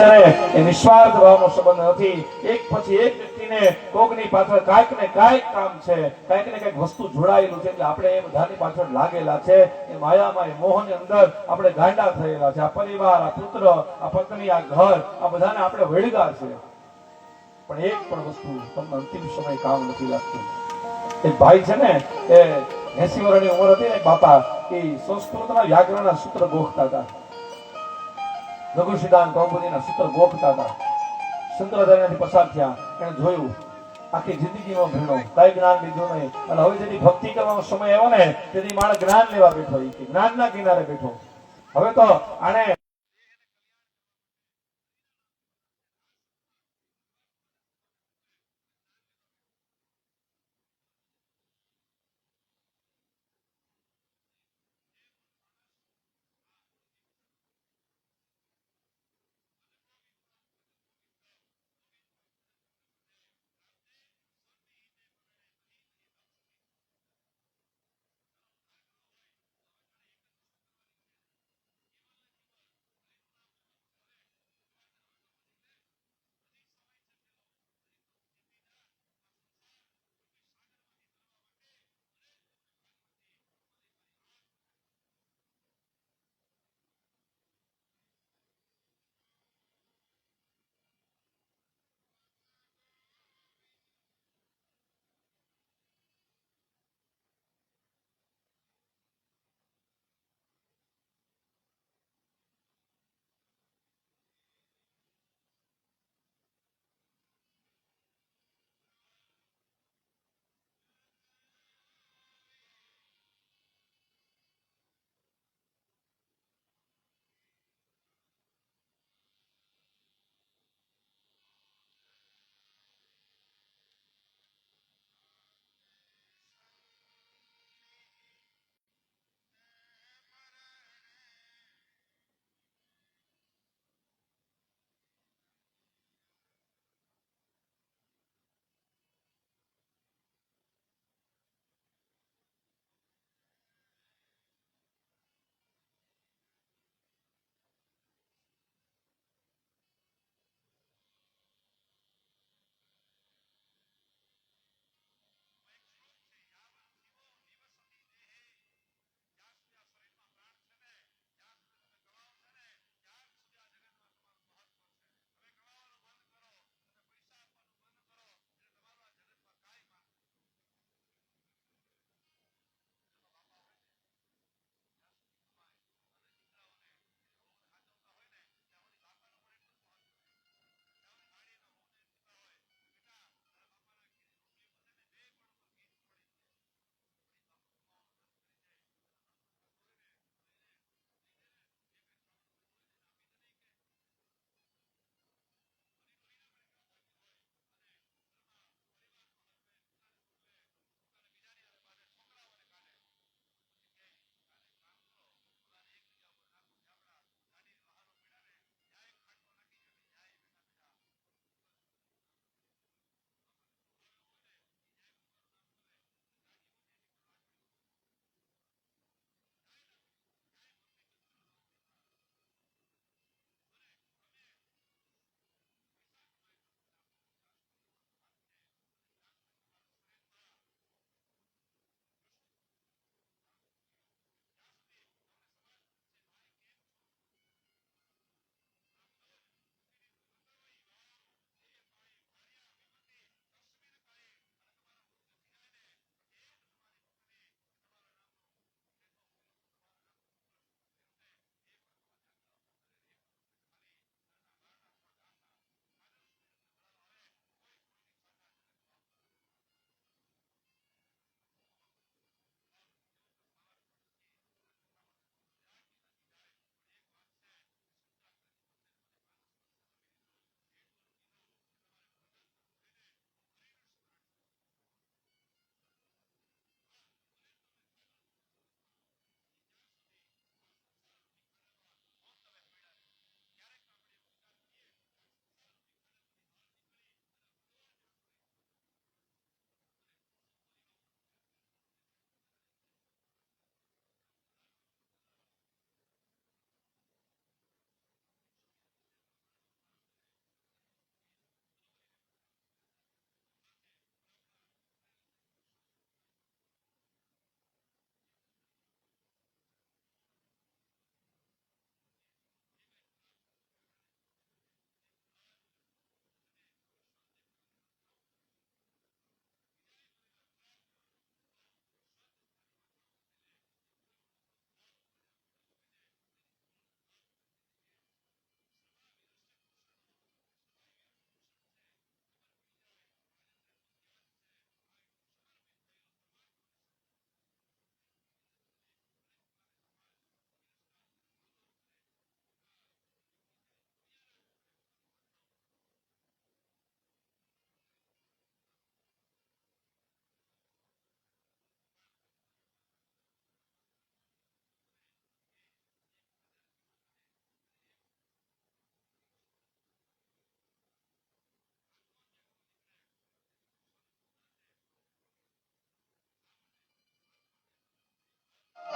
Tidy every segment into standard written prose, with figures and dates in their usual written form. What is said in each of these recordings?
છે ને એ નિસ્વાર્થ ભાવનો સંબંધ નથી. એક પછી એક વ્યક્તિને કોકની પાછળ કાંઈક ને કાંઈક કામ છે, કાંઈક ને કાંઈક વસ્તુ જોડાયેલું છે, એટલે આપણે એ બધાની પાછળ લાગેલા છે. એ માયામાં, એ મોહની અંદર આપણે ગાંડા થયેલા છે. આ પરિવાર, આ પુત્ર, આ પત્ની, આ ઘર, આ બધાને આપણે વળગા છે. પણ એક પણ વસ્તુ તમને અંતિમ સમય કામ નથી લાગતું. એક ભાઈ છે ને, એ 80 વર્ષની ઉંમર હતી ને, બાપા એ સંસ્કૃતના વ્યાકરણના સૂત્ર ગોખતા હતા. લઘુ સિદ્ધાંત કૌમુદીના સૂત્ર ગોખતા હતા. શંકરાચાર્યથી પસાર થયા, એને જોયું આખી જિંદગીનો ભેણો, કઈ જ્ઞાન લીધું નહીં. અને હવે જેથી ભક્તિ કરવાનો સમય આવ્યો ને, તેથી માણસ જ્ઞાન લેવા બેઠો, જ્ઞાનના કિનારે બેઠો. હવે તો આને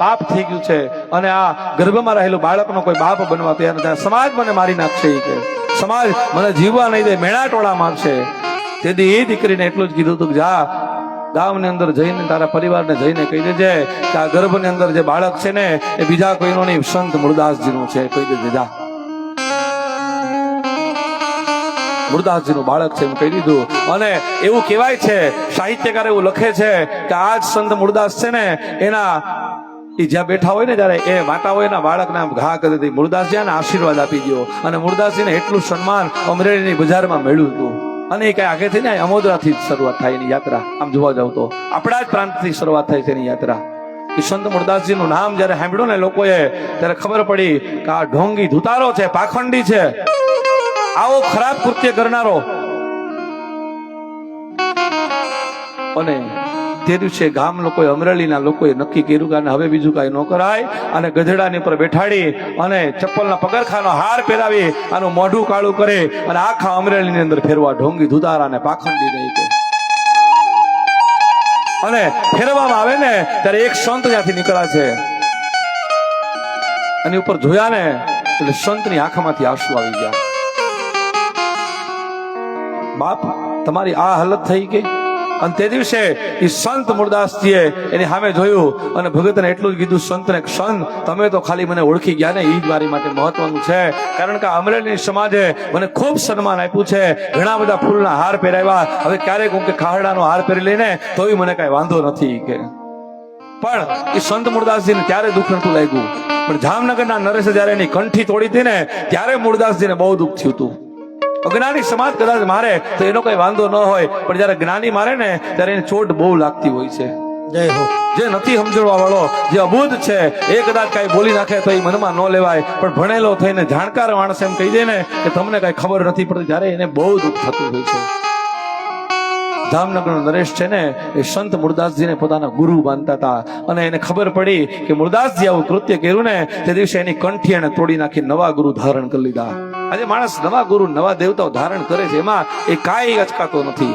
પાપ થઈ ગયું છે અને આ ગર્ભમાં રહેલું બાળકનો કોઈ બાપ બનવા તૈયાર નથી. સમાજ મને મારી નાખશે, કે સમાજ મને જીવવા નહીં દે, મેણા ટોળા મારશે. તેથી એ દીકરીને એટલું જ કીધું હતું કે જા ગામની અંદર જઈને તારા પરિવારને જઈને કહી દેજે કે આ ગર્ભની અંદર જે બાળક છે ને એ બીજા કોઈનો નહીં, સંત મુરદાસજીનું છે, કહી દેજે જા. મુરદાસજીનું બાળક છે એમ કહી દીધું. અને એવું કહેવાય છે, સાહિત્યકાર એવું લખે છે કે આ જ સંત મુરદાસ છે ને એના એ જ્યાં બેઠા હોય ને જયારે એ વાટા હોય ને બાળકને આમ ઘા કરી દીધી, મુરદાસજીને આશીર્વાદ આપી દો. અને મુરદાસજીને એટલું સન્માન અમરેલીની બજારમાં મળ્યું હતું. અને એ કઈ આગેથી ને અમોદરાથી જ શરૂઆત થાય એની યાત્રા. આમ જોવા જાવ તો આપણા જ પ્રાંતથી શરૂઆત થાય છે એની યાત્રા. એ સંત મુરદાસજીનું નામ જયારે સાંભળ્યું ને લોકોએ ત્યારે ખબર પડી કે આ ઢોંગી ધુતારો છે, પાખંડી છે, આવો ખરાબ કૃત્ય કરનારો. અને તે દિવસે ગામ લોકોએ, અમરેલીના લોકોએ નક્કી કર્યું કે હવે બીજું કાંઈ ન કરાય. અને ગધેડાની ઉપર બેઠાડી અને ચપ્પલના પગરખાનો હાર પહેરાવી આનું મોઢું કાળું કરે અને આખા અમરેલીની અંદર ફેરવા ઢોંગી ધુતારા ને પાખંડી નહીં કે. અને ફેરવામાં આવે ને ત્યારે એક સંત ત્યાંથી નીકળ્યા છે. એની ઉપર જોયા ને એટલે સંતની આંખમાંથી આંસુ આવી ગયા. બાપ તમારી આ હાલત થઈ ગઈ. અને તે દિવસે એ સંત મુરદાસજીએ એની સામે જોયું અને ભગતને એટલું જ કીધું સંતને, સંત તમે તો ખાલી મને ઓળખી ગયા ને, એ જ મારી માટે મહત્વનું છે. કારણ કે અમરેલી સમાજે મને ખૂબ સન્માન આપ્યું છે, ઘણા બધા ફૂલના હાર પહેરાવ્યા. હવે ક્યારેક હું કે ખાહડાનો હાર પહેરી લઈને તોય મને કઈ વાંધો નથી કે. પણ એ સંત મુરદાસજીને ત્યારે દુઃખ નતું લાગ્યું. પણ જામનગરના નરેશે જયારે એની કંઠી તોડી હતી ને ત્યારે મુરદાસજીને બહુ દુઃખ થયું હતું. અજ્ઞાની સમાજ કદાચ મારે તો એનો કઈ વાંધો ન હોય, પણ જયારે જ્ઞાની મારે ને ત્યારે એને ચોટ બહુ લાગતી હોય છે. જય હો. જે નથી સમજવા વાળો, જે અબૂધ છે, એ કદાચ કઈ બોલી નાખે તો એ મનમાં ન લેવાય. પણ ભણેલો થઈને જાણકાર માણસ એમ કહી દે ને કે તમને કઈ ખબર નથી પડતી, ત્યારે એને બહુ દુઃખ થતું હોય છે. જામનગરનો નરેશ છે ને એ સંત મુરદાસજીને પોતાના ગુરુ માનતા હતા. અને એને ખબર પડી કે મુરદાસજી આવું કૃત્ય કર્યું ને તે દિવસે એની કંઠી એને તોડી નાખી નવા ગુરુ ધારણ કરી લીધા. આજે માણસ નવા ગુરુ, નવા દેવતાઓ ધારણ કરે છે, એમાં એ કાંઈ અચકાતો નથી.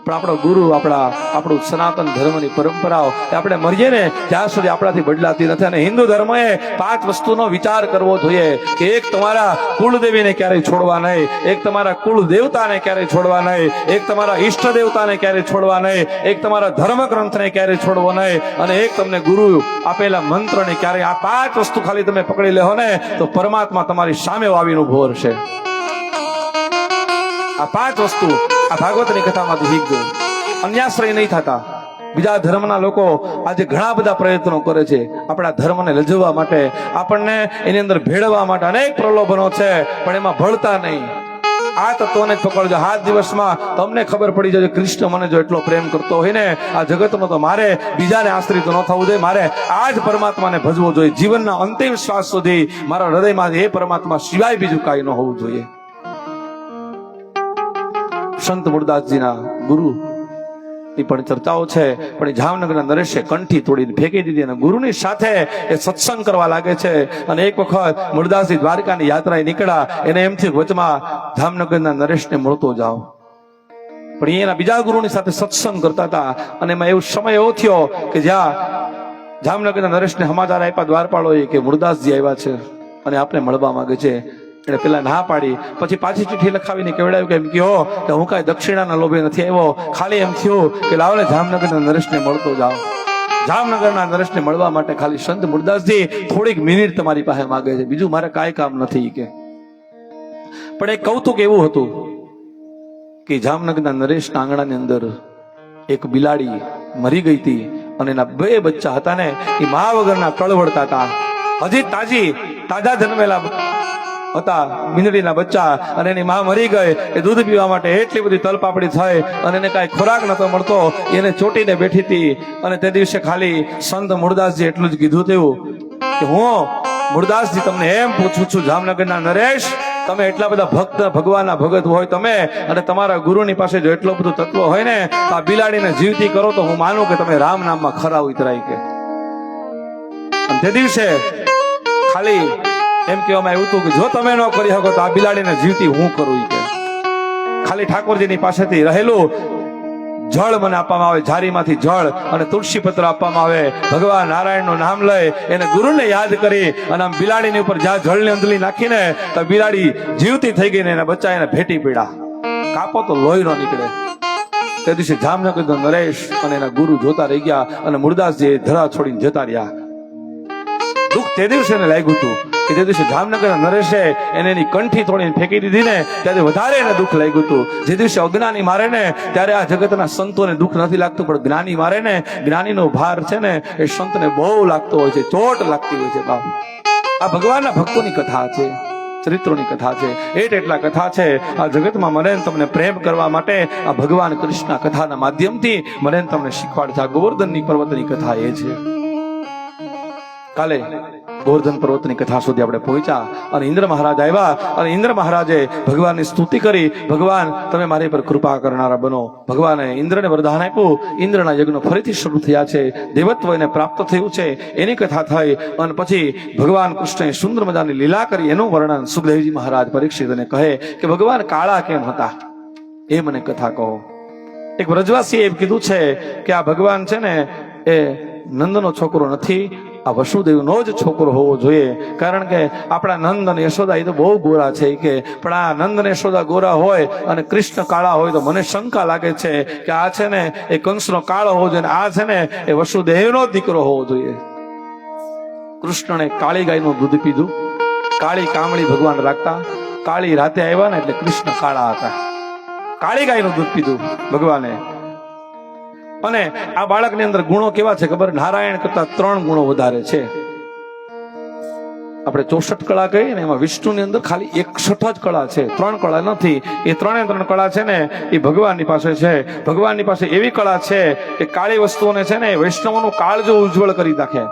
પણ આપણો ગુરુ, આપણું સનાતન ધર્મની પરંપરાઓ આપણે મરીએ ને ત્યાં સુધી આપણાથી બદલાતી નથી. અને હિન્દુ ધર્મએ 5 વસ્તુનો વિચાર કરવો જોઈએ કે એક તમારા કુળદેવીને ક્યારેય છોડવા નહીં, એક તમારા કુળ દેવતાને ક્યારેય છોડવા નહીં, એક તમારા ઈષ્ટ દેવતાને ક્યારેય છોડવા નહીં, એક તમારા ધર્મ ગ્રંથને ક્યારેય છોડવો નહીં, અને એક તમને ગુરુ આપેલા મંત્રને ક્યારેય. આ 5 વસ્તુ ખાલી તમે પકડી લેહો ને તો પરમાત્મા તમારી સામે આવીને ઉભો રહેશે. આ 5 વસ્તુ આ ભાગવતની કથામાંથી શીખજો. અન્યાશ્રય નહીં થતા. બીજા ધર્મના લોકો આજે ઘણા બધા પ્રયત્નો કરે છે આપણા ધર્મને લજવવા માટે, આપણને એની અંદર ભેળવવા માટે અનેક પ્રલોભનો છે, પણ એમાં ભળતા નહીં. આ તત્વને જ પકડજો. 7 દિવસમાં તમને ખબર પડી જશે કૃષ્ણ મને જો એટલો પ્રેમ કરતો હોય ને આ જગતમાં, તો મારે બીજાને આશ્રિત ન થવું જોઈએ, મારે આ જ પરમાત્માને ભજવો જોઈએ. જીવનના અંતિમ શ્વાસ સુધી મારા હૃદયમાં એ પરમાત્મા સિવાય બીજું કાંઈ ન હોવું જોઈએ. સંત મુરદાસજીના ગુરુ ની પણ ચર્ચાઓ છે, પણ એ જામનગરના નરેશે કંઠી તોડીને ફેંકી દીધી અને ગુરુની સાથે એ સત્સંગ કરવા લાગે છે. અને એક વખત મુરદાસજી દ્વારકાની યાત્રાએ નીકળ્યા, એને એમથી વચમાં જામનગરના નરેશને મળતો જાઓ. પણ એના બીજા ગુરુની સાથે સત્સંગ કરતા હતા. અને એમાં એવો સમય એવો થયો કે જ્યાં જામનગરના નરેશને સમાચાર આપ્યા દ્વારપાળોએ કે મુરદાસજી આવ્યા છે અને આપને મળવા માંગે છે. એટલે પેલા ના પાડી, પછી પાછી ચિઠ્ઠી લખાવીને કેવડાવ્યું કે એમ કહો કે હું કાંઈ દક્ષિણાના લોભે નથી આવ્યો, ખાલી એમ થયું કે લાવને જામનગરના નરેશને મળતો જાઓ. જામનગરના નરેશને મળવા માટે ખાલી સંત મુરદાસજી થોડીક મિનિટ તમારી પાસે માંગે છે, બીજું મારે કાંઈ કામ નથી કે. પણ એક કૌતુક એવું હતું કે જામનગરના નરેશના આંગણાની અંદર એક બિલાડી મરી ગઈ હતી અને એના 2 બચ્ચા હતા ને એ મા વગરના ટળવડતા હતા. હજી તાજા જન્મેલા હતા મીંદડીના બચ્ચા, અને એની માં મરી ગઈ. એ દૂધ પીવા માટે એટલી બધી તલપાપડી થઈ અને એને કાંઈ ખોરાક નતો મળતો, એને ચોટીને બેઠી હતી. અને તે દિવસે ખાલી સંત મુરદાસજી એટલું જ કીધું હતું કે હું મુરદાસજી તમને એમ પૂછું છું, જામનગરના નરેશ તમે એટલા બધા ભક્ત ભગવાનના ભગત હોય તમે, અને તમારા ગુરુની પાસે જો એટલો બધું તત્વ હોય ને તો આ બિલાડીને જીવતી કરો તો હું માનું કે તમે રામ નામમાં ખરા ઉતરાય કે. અને તે દિવસે ખાલી એમ કહેવામાં આવ્યું હતું કે જો તમે ન કરી શકો તો આ બિલાડીને જીવતી હું કરું કે. ખાલી ઠાકોરજીની પાસેથી રહેલું જળ મને આપવામાં આવે, ઝારીમાંથી જળ અને તુલસી પત્ર આપવામાં આવે. ભગવાન નારાયણનું નામ લઈ એને ગુરુને યાદ કરી અને આમ બિલાડીની ઉપર જ્યાં જળની અંજલી નાખીને તો બિલાડી જીવતી થઈ ગઈ ને એના બચ્ચા એને ભેટી પીડા, કાપો તો લોહી નો નીકળે. તે દિવસે જામનગર નરેશ અને એના ગુરુ જોતા રહી ગયા અને મુરદાસજી ધરા છોડીને જતા રહ્યા. દુઃખ તે દિવસે એને લાગ્યું હતું કે જે દિવસે જામનગર નરેશે એને એની કંઠી તોડીને ફેંકી દીધી ને ત્યારે વધારે એને દુઃખ લાગ્યું હતું. જે દિવસે અજ્ઞાની મારે ને ત્યારે આ જગતના સંતોને દુઃખ નથી લાગતું, પણ જ્ઞાની મારે ને જ્ઞાનીનો ભાર છે ને એ સંતને બહુ લાગતો હોય છે, ચોટ લાગતી હોય છે. બાપ, આ ભગવાનના ભક્તોની કથા છે, ચરિત્રોની કથા છે. એટલા કથા છે આ જગતમાં. મને તમને પ્રેમ કરવા માટે આ ભગવાન કૃષ્ણ કથાના માધ્યમથી મને તમને શીખવાડ છે. આ ગોવર્ધનની પર્વતની કથા એ છે. કાલે ગોવર્ધન પર્વતની કથા સુધી આપણે પહોંચ્યા અને ઇન્દ્ર મહારાજ આવ્યા અને ઇન્દ્ર મહારાજે ભગવાનની સ્તુતિ કરી. ભગવાન તમે મારી પર કૃપા કરનારા બનો. ભગવાને ઇન્દ્રને વરદાન આપ્યું. ઇન્દ્રના યજ્ઞ ફરીથી શરૂ થયા છે, દેવત્વ એને પ્રાપ્ત થયું છે, એની કથા થઈ. અને પછી ભગવાન કૃષ્ણએ સુંદર મજાની લીલા કરી એનું વર્ણન સુખદેવજી મહારાજ પરીક્ષિતને કહે કે ભગવાન કાળા કેમ હતા એ મને કથા કહો. એક વ્રજવાસીએ એમ કીધું છે કે આ ભગવાન છે ને એ નંદનો છોકરો નથી, આ વસુદેવનો જ છોકરો હોવો જોઈએ. કારણ કે આપણા નંદ અને યશોદા એ તો બહુ ગોરા છે કે, પણ આ નંદ અને યશોદા ગોરા હોય અને કૃષ્ણ કાળા હોય તો મને શંકા લાગે છે કે આ છે ને એ કંસનો કાળો હોવો જોઈએ, આ છે ને એ વસુદેવનો દીકરો હોવો જોઈએ. કૃષ્ણને કાળી ગાયનું દૂધ પીધું. કાળી કામળી ભગવાન રાખતા. કાળી રાતે આવ્યા ને એટલે કૃષ્ણ કાળા હતા. કાળી ગાયનું દૂધ પીધું ભગવાને. અને આ બાળકની અંદર ગુણો કેવા છે ખબર? નારાયણ કરતા 3 ગુણો વધારે છે. આપણે 64 કળા કહીએ ને એમાં વિષ્ણુની અંદર ખાલી 61 જ કળા છે, 3 કળા નથી. એ 3 કળા છે ને એ ભગવાનની પાસે છે. ભગવાનની પાસે એવી કળા છે કે કાળી વસ્તુઓને છે ને વૈષ્ણવનું કાળજો ઉજ્જવળ કરી નાખે.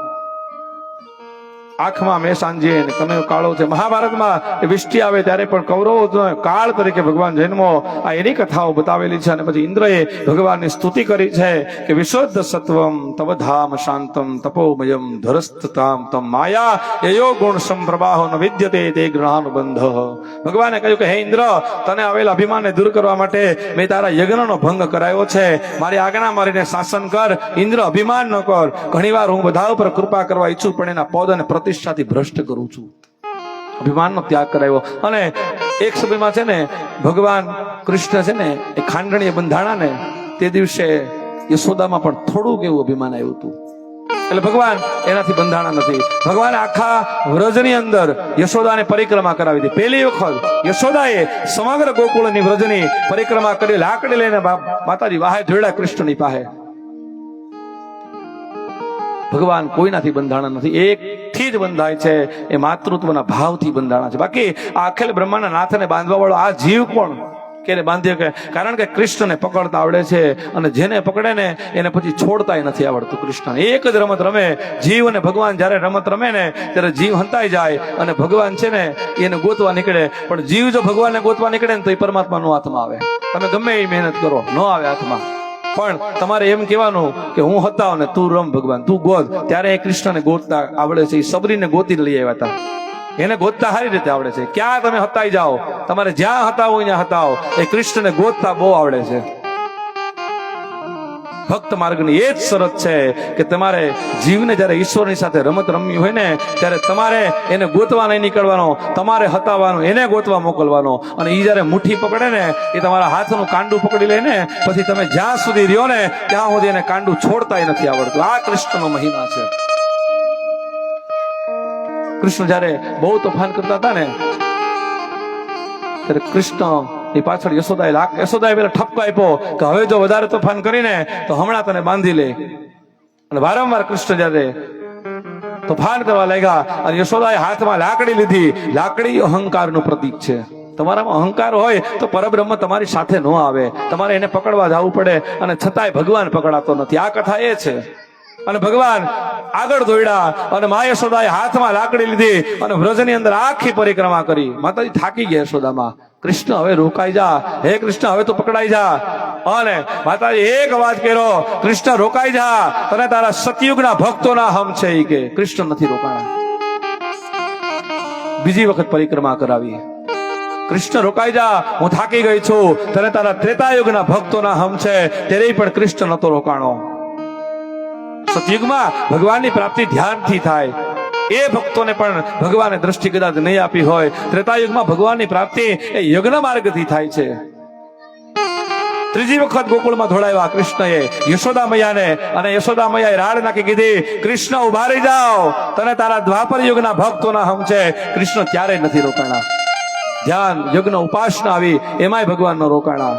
આંખમાં મેં સાંજે તમે કાળો છે. મહાભારતમાં વિષ્ટિ આવે ત્યારે પણ કૌરવો કાળ તરીકે ભગવાન જન્મો, આ એની કથાઓ બતાવેલી છે. અને પછી ઇન્દ્રએ ભગવાનની સ્તુતિ કરી છે કે વિશુદ્ધ સત્વમ તવ ધામ શાંતમ તપોમયમ ધરસ્તતામ તમ માયા યયો ગુણ સંપ્રવાહો ન વિદ્યતે તે ગ્રહાનુબંધ. ભગવાને કહ્યું કે હે ઇન્દ્ર, તને આવેલા અભિમાનને દૂર કરવા માટે મેં તારા યજ્ઞનો ભંગ કરાયો છે. મારી આજ્ઞા મારીને શાસન કર. ઇન્દ્ર, અભિમાન ન કર. ઘણીવાર હું બધા ઉપર કૃપા કરવા ઈચ્છું, પણ એના પદ અને પ્રતિષ્ઠાથી ભ્રષ્ટ કરું છું. અભિમાનનો ત્યાગ કરાયો. અને એક સમયમાં છે ને ભગવાન કૃષ્ણ છે ને એ ખાંડણીએ બંધાણા ને તે દિવસે યશોદામાં પણ થોડુંક એવું અભિમાન આવ્યું હતું. એટલે ભગવાન એનાથી બંધાણા નથી. ભગવાન આખા વ્રજની અંદર યશોદાને પરિક્રમા કરાવી હતી. પહેલી વખત યશોદાએ સમગ્ર ગોકુળની વ્રજની પરિક્રમા કરી. લાકડી લઈને માતાજી વાહે જોડ્યા કૃષ્ણની પાસે. ભગવાન કોઈનાથી બંધાણા નથી, એકથી જ બંધાય છે. એ માતૃત્વના ભાવથી બંધાણા છે. બાકી આ અખિલ બ્રહ્માંડના નાથને બાંધવા વાળો આ જીવ કોણ કે બાંધી શકે? કારણ કે કૃષ્ણને પકડતા આવડે છે અને જેને પકડે ને એને પછી છોડતાય નથી આવડતું. કૃષ્ણ એક જ રમત રમે. જીવ અને ભગવાન જયારે રમત રમે ને ત્યારે જીવ હંતાઈ જાય અને ભગવાન છે ને એને ગોતવા નીકળે. પણ જીવ જો ભગવાનને ગોતવા નીકળે ને તો એ પરમાત્માનો હાથમાં આવે. તમે ગમે એ મહેનત કરો, ન આવે હાથમાં. પણ તમારે એમ કહેવાનું કે હું હતાવ ને તું રમ ભગવાન, તું ગોત. ત્યારે એ કૃષ્ણને ગોતતા આવડે છે. એ સબરીને ગોતીને લઈ આવ્યા હતા. એને ગોતતા સારી રીતે આવડે છે. ક્યાં તમે હતાઈ જાઓ, તમારે જ્યાં હતાવો ત્યાં હતાવો. એ કૃષ્ણને ગોતતા બહુ આવડે છે. ભક્ત માર્ગની એ જ શરત છે કે તમારે જીવને જયારે ઈશ્વરની સાથે રમત રમવી હોય ને ત્યારે તમારે એને ગોતવા નહીં નીકળવાનો, તમારે હતાવવાનો, એને ગોતવા મોકલવાનો. અને એ જયારે મુઠ્ઠી પકડે ને એ તમારા હાથનું કાંડું પકડી લે ને પછી તમે જ્યાં સુધી રહ્યો ને ત્યાં સુધી એને કાંડું છોડતાય નથી આવડતું. આ કૃષ્ણનો મહિમા છે. કૃષ્ણ જયારે બહુ તોફાન કરતા હતા ને ત્યારે કૃષ્ણ એ પાછળ યશોદાએ પેલા ઠપકો આપ્યો કે હવે જો વધારે તોફાન કરીને તો હમણાં તને બાંધી લે. અને વારંવાર કૃષ્ણ જયારે તોફાન કરવા લાગ્યા અને યશોદાએ હાથમાં લાકડી લીધી. લાકડી અહંકારનું પ્રતીક છે. તમારામાં અહંકાર હોય તો પરબ્રહ્મ તમારી સાથે ન આવે. તમારે એને પકડવા જવું પડે અને છતાંય ભગવાન પકડાતો નથી. આ કથા એ છે. અને ભગવાન આગળ દોડ્યા અને મા યશોદાએ હાથમાં લાકડી લીધી અને વ્રજની અંદર આખી પરિક્રમા કરી. માતાજી થાકી ગયા યશોદામાં. કૃષ્ણ હવે રોકાઈ જા, હે કૃષ્ણ હવે તો પકડાઈ જા. અને માતાજી એક અવાજ કર્યો, કૃષ્ણ રોકાઈ જા, તને તારા સતયુગના ભક્તોના હમ છે. એ કે કૃષ્ણ નથી રોકાણા. બીજી વખત પરિક્રમા કરાવી. કૃષ્ણ રોકાઈ જા, હું થાકી ગઈ છું. તને તારા ત્રેતાયુગના ભક્તોના હમ છે, ત્યારે પણ કૃષ્ણ નતો રોકાણો. સતયુગમાં ભગવાનની પ્રાપ્તિ ધ્યાનથી થાય, એ ભક્તોને પણ ભગવાને દ્રષ્ટિ કદાચ નહીં આપી હોય. ત્રેતાયુગમાં ભગવાનની પ્રાપ્તિ એ યજ્ઞ માર્ગથી થાય છે. ત્રીજી વખત ગોકુળમાં ધોડાવ્યા કૃષ્ણએ યશોદા મૈયાને, અને યશોદા મૈયાએ રાડ નાખી કીધી, કૃષ્ણ ઉભા રહી જાઓ, તને તારા દ્વાપર યુગના ભક્તોના હમ છે. કૃષ્ણ ત્યારે નથી રોકાણા. ધ્યાન, યજ્ઞ, ઉપાસના આવી, એમાંય ભગવાન ન રોકાણા.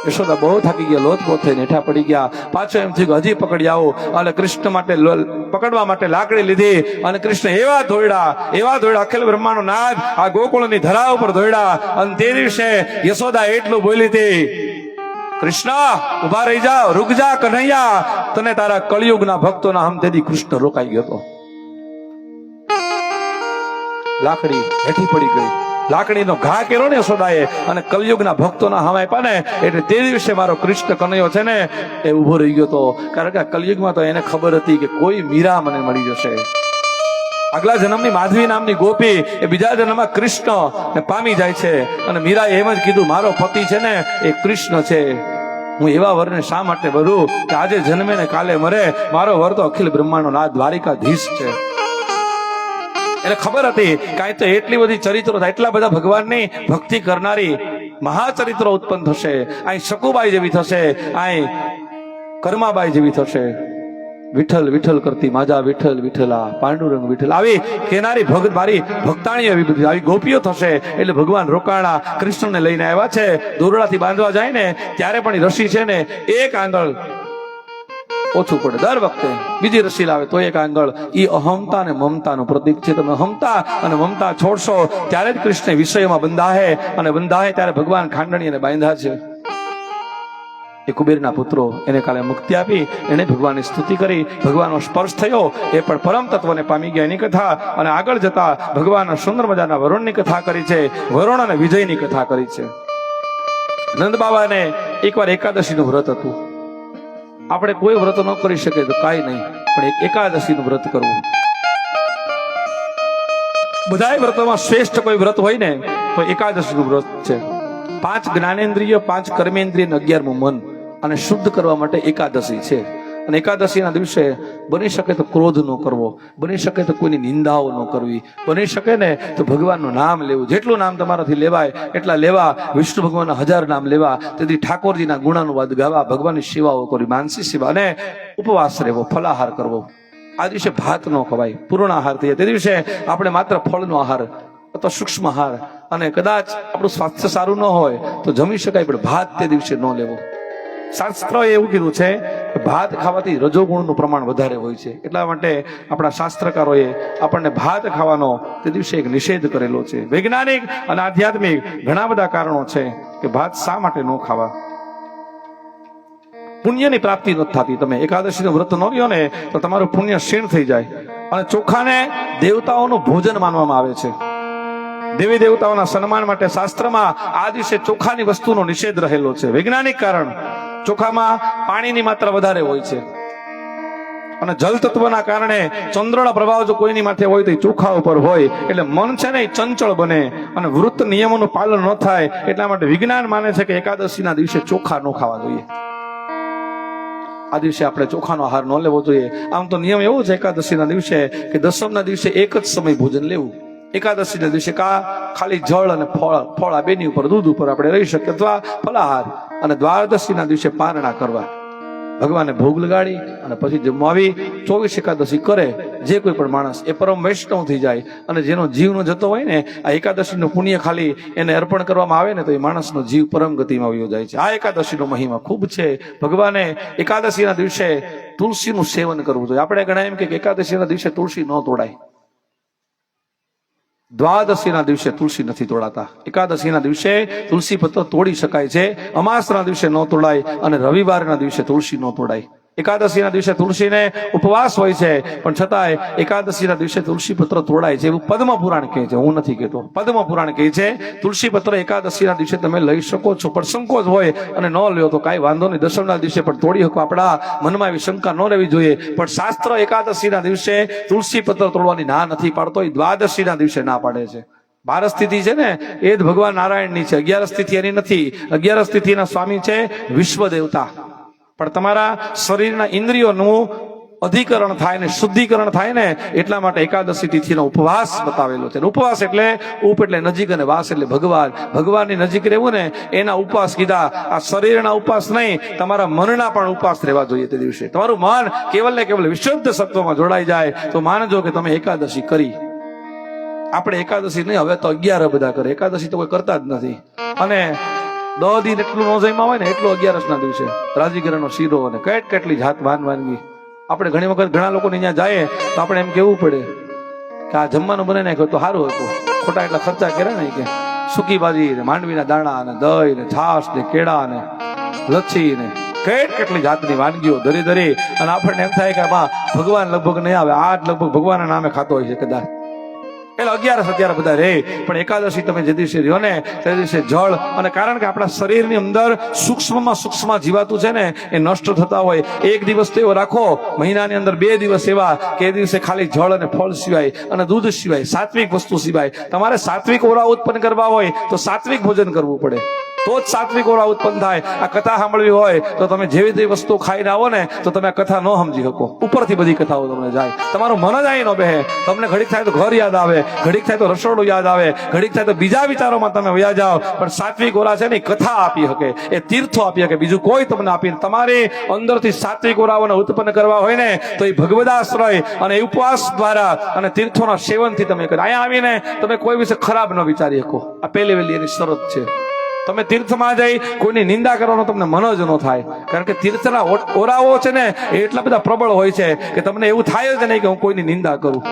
યશોદા બહુ થાકી ગયા, લોથપોથ થઈને હેઠા પડી ગયા. પાછો એમ થયું કે હજી પકડી આવો, અને કૃષ્ણ માટે પકડવા માટે લાકડી લીધી, અને કૃષ્ણ એવા ધોયડા અખિલ બ્રહ્માંડનો નાદ આ ગોકુળની ધરા ઉપર ધોયડા. અને તે દિવસે યશોદા એટલું બોલી હતી, કૃષ્ણ ઉભા રહી જાઓ, રૂક જા કન્હૈયા, તને તારા કળિયુગના ભક્તોના હમ. તેથી કૃષ્ણ રોકાઈ ગયો હતો. લાકડી હેઠી પડી ગઈ, લાકડીનો ઘા કર્યો ને યશોદાએ, અને કલયુગના ભક્તોના હમ આપ્યા ને, એટલે તે દિવસે મારો કૃષ્ણ કનૈયો છે ને એ ઉભો રહી ગયો હતો. કારણ કે કલયુગમાં તો એને ખબર હતી કે કોઈ મીરા મને મળી જશે. આગલા જન્મની માધવી નામની ગોપી એ બીજા જન્મમાં કૃષ્ણ પામી જાય છે, અને મીરાએ એમ જ કીધું, મારો પતિ છે ને એ કૃષ્ણ છે, હું એવા વરને શા માટે ભરું કે આજે જન્મે ને કાલે મરે. મારો વર તો અખિલ બ્રહ્માંડનો નાથ દ્વારિકાધીશ છે. એને ખબર હતી કે અહીં તો એટલી બધી ચરિત્રો, એટલા બધા ભગવાનની ભક્તિ કરનારી મહાચરિત્રો ઉત્પન્ન થશે. અહીં શકુબાઈ જેવી થશે, અહીં કર્માબાઈ જેવી થશે. વિઠ્ઠલ વિઠ્ઠલ કરતી માજા વિઠ્ઠલ વિઠ્ઠલા, પાંડુરંગ વિઠ્ઠલ, આવી કેનારી ભગત મારી ભક્તાણી, આવી બધી આવી ગોપીઓ થશે. એટલે ભગવાન રોકાણા, કૃષ્ણને લઈને આવ્યા છે. દોરડાથી બાંધવા જાય ને ત્યારે પણ રસી છે ને એક આંગળ ઓછું પડે. દર વખતે બીજી રસી લાવે તો એક આંગળ. એ અહમતા અને મમતાનું પ્રતીક છે. તમે અહમતા અને મમતા છોડશો ત્યારે જ કૃષ્ણ વિષયોમાં બંધાહે, અને બંધાહે ત્યારે ભગવાન ખાંડણીને બાંધ્યા છે. એ કુબેરના પુત્રો એને કાલે મુક્તિ આપી, એને ભગવાનની સ્તુતિ કરી, ભગવાનનો સ્પર્શ થયો, એ પણ પરમ તત્વને પામી ગયા એની કથા. અને આગળ જતા ભગવાનના સુંદર મજાના વરુણની કથા કરી છે, વરુણ અને વિજયની કથા કરી છે. નંદ બાબાને એકવાર એકાદશીનું વ્રત હતું. આપણે કોઈ વ્રત ન કરી શકે તો કાંઈ નહીં, પણ એક એકાદશીનું વ્રત કરવું. બધા વ્રતોમાં શ્રેષ્ઠ કોઈ વ્રત હોય ને તો એકાદશીનું વ્રત છે. 5 જ્ઞાનેન્દ્રિય, 5 કર્મેન્દ્રિય, 11મું મન, અને શુદ્ધ કરવા માટે એકાદશી છે. અને એકાદશીના દિવસે બની શકે તો ક્રોધ ન કરવો, બની શકે તો કોઈની નિંદાઓ ન કરવી, બની શકે ને તો ભગવાનનું નામ લેવું. જેટલું નામ તમારાથી લેવાય એટલા લેવા. વિષ્ણુ ભગવાનના 1000 નામ લેવા. તેથી ઠાકોરજીના ગુણાનુવાદ ગાવા, ભગવાનની સેવાઓ કરવી, માનસી સેવા, અને ઉપવાસ રહેવો, ફલાહાર કરવો. આ દિવસે ભાત ન ખવાય, પૂર્ણ આહાર થઈ જાય. તે દિવસે આપણે માત્ર ફળનો આહાર અથવા સૂક્ષ્મ આહાર, અને કદાચ આપણું સ્વાસ્થ્ય સારું ન હોય તો જમી શકાય, પણ ભાત તે દિવસે ન લેવો. શાસ્ત્રએ એવું કીધું છે કે ભાત ખાવાથી રજોગુણનું પ્રમાણ વધારે હોય છે. એટલા માટે આપણા શાસ્ત્રકારોએ આપણને ભાત ખાવાનો તે દિવસે એક નિષેધ કરેલો છે. વૈજ્ઞાનિક અને આધ્યાત્મિક ઘણા બધા કારણો છે કે ભાત શા માટે ન ખાવા. પુણ્યની પ્રાપ્તિ નથી થતી. તમે એકાદશીનું વ્રત ન લ્યો ને તો તમારું પુણ્ય ક્ષીણ થઈ જાય. અને ચોખાને દેવતાઓનું ભોજન માનવામાં આવે છે. દેવી દેવતાઓના સન્માન માટે શાસ્ત્રમાં આ દિવસે ચોખાની વસ્તુનો નિષેધ રહેલો છે. વૈજ્ઞાનિક કારણ, ચોખામાં પાણીની માત્રા વધારે હોય છે, અને જલ તત્વના કારણે ચંદ્રના પ્રભાવ જો કોઈની માથે હોય તો ચોખા ઉપર હોય, એટલે મન છે ને એ ચંચળ બને, અને વૃત્ત નિયમોનું પાલન ન થાય. એટલા માટે વિજ્ઞાન માને છે કે એકાદશીના દિવસે ચોખા ન ખાવા જોઈએ. આ દિવસે આપણે ચોખાનો આહાર ન લેવો જોઈએ. આમ તો નિયમ એવો છે એકાદશીના દિવસે કે દસમના દિવસે એક જ સમય ભોજન લેવું. એકાદશીના દિવસે ખાલી જળ અને ફળ આ બેની ઉપર, દૂધ ઉપર આપણે રહી શકીએ, અથવા ફલાહાર. અને દ્વાદશીના દિવસે પારણા કરવા, ભગવાનને ભોગ લગાડી અને પછી જમાવી 24 એકાદશી કરે જે કોઈ પણ માણસ, એ પરમ વૈષ્ણવ થઈ જાય. અને જેનો જીવ ન જતો હોય ને, આ એકાદશીનું પુણ્ય ખાલી એને અર્પણ કરવામાં આવે ને તો એ માણસનો જીવ પરમ ગતિમાં વયો જાય છે. આ એકાદશીનો મહિમા ખૂબ છે. ભગવાને એકાદશીના દિવસે તુલસીનું સેવન કરવું જોઈએ. આપણે ઘણા એમ કે એકાદશીના દિવસે તુલસી ન તોડાય. દ્વાદશીના દિવસે તુલસી નથી તોડાતા. એકાદશીના દિવસે તુલસી પત્ર તોડી શકાય છે. અમાસના દિવસે ન તોડાય, અને રવિવારના દિવસે તુલસી ન તોડાય. એકાદશીના દિવસે તુલસીને ઉપવાસ હોય છે, પણ છતાંય એકાદશીના દિવસે તુલસી પત્ર તોડાય છે. એવું પદ્મ પુરાણ કહે છે, હું નથી કહેતો. પદ્મ પુરાણ કહે છે તુલસી પત્ર એકાદશીના દિવસે તમે લઈ શકો છો, પણ સંકોચ હોય અને ન લ્યો તો કાંઈ વાંધો નહીં. દસમના દિવસે પણ તોડી શકો. આપણા મનમાં એવી શંકા ન રહેવી જોઈએ. પણ શાસ્ત્ર એકાદશીના દિવસે તુલસી પત્ર તોડવાની ના નથી પાડતો, એ દ્વાદશીના દિવસે ના પાડે છે. 12 તિથિ છે ને એ જ ભગવાન નારાયણની છે, 11 તિથિ એની નથી. 11 તિથિના સ્વામી છે વિશ્વ દેવતા. પણ તમારા શરીરના ઇન્દ્રિયોનું અધિકરણ થાય ને શુદ્ધિકરણ થાય ને એટલા માટે એકાદશી તિથિનો ઉપવાસ બતાવેલો છે. ઉપવાસ એટલે ઉપ એટલે નજીક અને વાસ એટલે ભગવાન. ભગવાનની નજીક રહેવું ને એના ઉપવાસ કીધા. આ શરીરના ઉપવાસ નહીં, તમારા મનના પણ ઉપવાસ રહેવા જોઈએ. તે દિવસે તમારું મન કેવલ ને કેવલ વિશુદ્ધ સત્વમાં જોડાઈ જાય તો માનજો કે તમે એકાદશી કરી. આપણે એકાદશી નહીં, હવે તો 11 બધા કરે. એકાદશી તો કોઈ કરતા જ નથી. અને 10 દિન એટલું ન જમ્યા હોય ને એટલું 11 ના દિવસે રાજીગરાનો શીરો અને કેટલી જાત વાનગી. આપણે ઘણી વખત ઘણા લોકોને અહીંયા જાય તો આપણે એમ કેવું પડે કે આ જમવાનું બને નાખ્યું તો સારું હતું, ખોટા એટલા ખર્ચા કર્યા ને કે સૂકી ભાજી ને માંડવીના દાણા અને દહીં ને છાશ ને કેળા ને લચ્છી ને કેટલી જાતની વાનગીઓ ધરી ધરી અને આપણને એમ થાય કે આમાં ભગવાન લગભગ નહીં આવે. આ જ લગભગ ભગવાનના નામે ખાતો હોય છે કદાચ. એટલે 11 બધા રે. પણ એકાદશી તમે જે દિવસે રહ્યો ને તે દિવસે જળ, અને કારણ કે આપણા શરીરની અંદર સૂક્ષ્મમાં સૂક્ષ્મ જીવાતું છે ને એ નષ્ટ થતા હોય. એક દિવસ તો એવો રાખો મહિનાની અંદર, 2 દિવસ એવા કે એ દિવસે ખાલી જળ અને ફળ સિવાય અને દૂધ સિવાય, સાત્વિક વસ્તુ સિવાય તમારે સાત્વિક ઓરા ઉત્પન્ન કરવા હોય તો સાત્વિક ભોજન કરવું પડે, તો જ સાત્વિક ઓરા ઉત્પન્ન થાય. આ કથા સાંભળવી હોય તો તમે જેવી તેવી વસ્તુ ખાઈને આવો ને તો તમે આ કથા ન સમજી શકો. ઉપરથી બધી કથાઓ તમને જાય, તમારું મન જ અહીં ન બેહે. તમને ઘડીક થાય તો ઘર યાદ આવે, ઘડીક થાય તો રસોડું યાદ આવે, ઘડીક થાય તો બીજા વિચારોમાં તમે વયા જાઓ. પણ સાત્વિક ઓરા છે ને કથા આપી શકે, એ તીર્થો આપી શકે, બીજું કોઈ તમને આપી. તમારી અંદરથી સાત્વિક ઓરાઓને ઉત્પન્ન કરવા હોય ને તો એ ભગવદાશ્રય અને ઉપવાસ દ્વારા અને તીર્થોના સેવનથી તમે કરો. અહીંયા આવીને તમે કોઈ વિશે ખરાબ ન વિચારી શકો. આ પહેલી વહેલી એની શરત છે. તમે તીર્થમાં જઈ કોઈની નિંદા કરવાનો તમને મન જ ન થાય. કારણ કે તીર્થના ઓરાઓ છે ને એ એટલા બધા પ્રબળ હોય છે કે તમને એવું થાય જ નહીં કે હું કોઈની નિંદા કરું.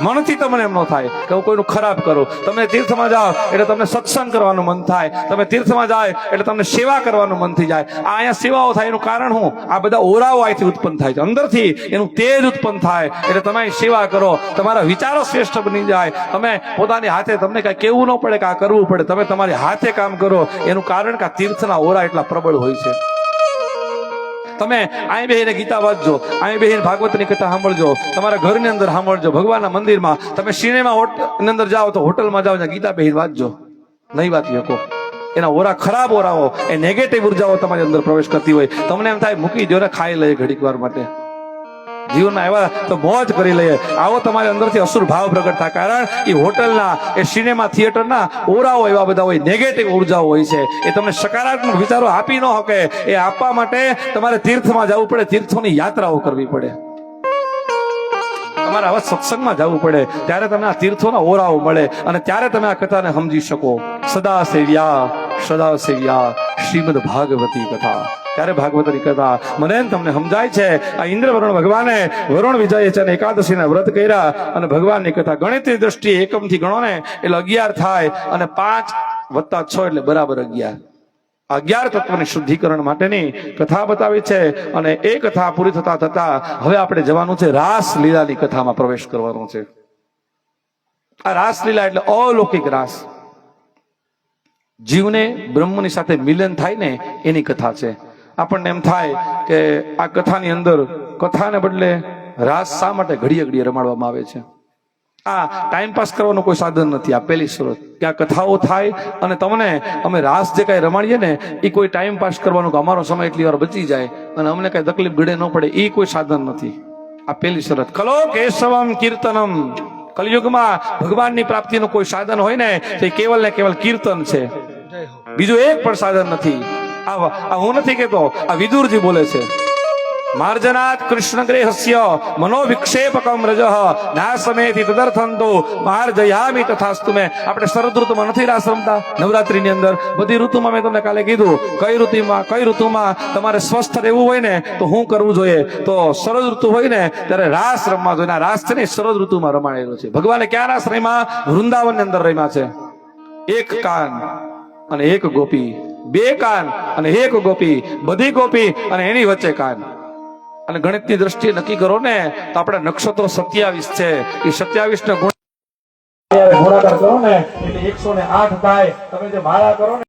મનથી તમને એમ ન થાય કે હું કોઈનું ખરાબ કરું. તમે તીર્થમાં જાઓ એટલે તમને સત્સંગ કરવાનું મન થાય. તમે તીર્થમાં જાય એટલે તમને સેવા કરવાનું મન થઈ જાય. આ અહીંયા સેવાઓ થાય એનું કારણ શું? આ બધા ઓરાઓ અહીંથી ઉત્પન્ન થાય છે, અંદરથી એનું તેજ ઉત્પન્ન થાય. એટલે તમે સેવા કરો, તમારા વિચારો શ્રેષ્ઠ બની જાય. તમે પોતાની હાથે, તમને કઈ કેવું ન પડે કે આ કરવું પડે, તમે તમારી હાથે કામ કરો. એનું કારણ કે આ તીર્થના ઓરા એટલા પ્રબળ હોય છે. તમે અહીં બેહીને ગીતા વાંચજો, અહીં બેહીને ભાગવતની કથા સાંભળજો, તમારા ઘરની અંદર સાંભળજો, ભગવાનના મંદિરમાં, તમે સિનેમા ની અંદર જાઓ તો હોટલમાં જાઓ ત્યાં ગીતા બેહીને વાંચજો. નહીં વાંચી શકો. એના ઓરા ખરાબ ઓરાઓ, એ નેગેટિવ ઉર્જાઓ તમારી અંદર પ્રવેશ કરતી હોય. તમને એમ થાય મૂકી દો ને, ખાઈ લઈએ ઘડીક વાર માટે, જીવનમાં આવ્યા તો મોજ કરી લઈએ. આવો તમારી અંદરથી અસુર ભાવ પ્રગટ થાય. કારણ એ હોટલના, એ સિનેમા થિયેટરના ઓરાઓ એવા બધા હોય, નેગેટિવ ઉર્જાઓ હોય છે. એ તમને સકારાત્મક વિચારો આપી ન શકે. એ આપવા માટે તમારે તીર્થમાં જવું પડે, તીર્થોની યાત્રાઓ કરવી પડે, તમારે આવા સત્સંગમાં જવું પડે. ત્યારે તમને આ તીર્થોના ઓરાઓ મળે અને ત્યારે તમે આ કથાને સમજી શકો. સદા સેવ્યા શ્રીમદ ભાગવતી કથા. ત્યારે ભાગવતની કથા મને તમને સમજાય છે. આ ઇન્દ્ર વરુણ ભગવાને વરુણ વિજય છે અને એકાદશીના વ્રત કર્યા અને ભગવાનની કથા ગણિતની દ્રષ્ટિએ એકમથી ગણો ને એટલે 11 થાય અને 5 + 6 એટલે બરાબર 11. 11 તત્વની શુદ્ધિકરણ માટેની કથા બતાવી છે. અને એ કથા પૂરી થતા થતા હવે આપણે જવાનું છે રાસલીલાની કથામાં પ્રવેશ કરવાનો છે. આ રાસલીલા એટલે અલૌકિક રાસ, જીવને બ્રહ્મની સાથે મિલન થાય ને એની કથા છે. આપણને એમ થાય કે આ કથાની અંદર કથાને બદલે રાસ શા માટે ઘડીએ ઘડીએ રમાડવામાં આવે છે? આ ટાઈમ પાસ કરવાનું કોઈ સાધન નથી. આ પહેલી શરત કે આ કથાઓ થાય અને તમને અમે રાસ જે કઈ રમાડીએ ને એ કોઈ ટાઈમ પાસ કરવાનું કે અમારો સમય એટલી વાર બચી જાય અને અમને કઈ તકલીફ ઘડે ન પડે, એ કોઈ સાધન નથી. આ પહેલી શરત. કલો કેશવમ કીર્તનમ. કલયુગમાં ભગવાનની પ્રાપ્તિનું કોઈ સાધન હોય ને તો કેવલ ને કેવલ કીર્તન છે, બીજું એક પણ સાધન નથી. આ હું નથી કેતો, આ વિદુરજી બોલે છે. માર્જનાત કૃષ્ણ ગ્રેહસ્ય મનોવિક્ષેપકમ રજઃ નાસમેતિ તદર્થંતો માર્જયામિ તથાસ્તુ. મેં આપણે શરદ ઋતુમાં નથી રાસ રમતા, નવરાત્રીની અંદર બધી ઋતુમાં મેં તમને કાલે કીધું કઈ ઋતુમાં તમારે સ્વસ્થ રહેવું હોય ને તો શું કરવું જોઈએ? તો શરદ ઋતુ હોય ને ત્યારે રાસ રમવા જોઈએ. આ રાસ છે ને શરદ ઋતુમાં રમાડેલો છે. ભગવાને ક્યાં રાસ રમ્યા? વૃંદાવનની અંદર રમ્યા છે. 1 કાન અને 1 ગોપી, 2 કાન અને 1 ગોપી, બધી ગોપી અને એની વચ્ચે કાન. અને ગણિતની દ્રષ્ટિએ નક્કી કરો ને તો આપણા નક્ષત્રો 27 છે. એ 27 ને ગુણાકાર કરો ને એટલે 108 થાય. તમે જે માળા કરો ને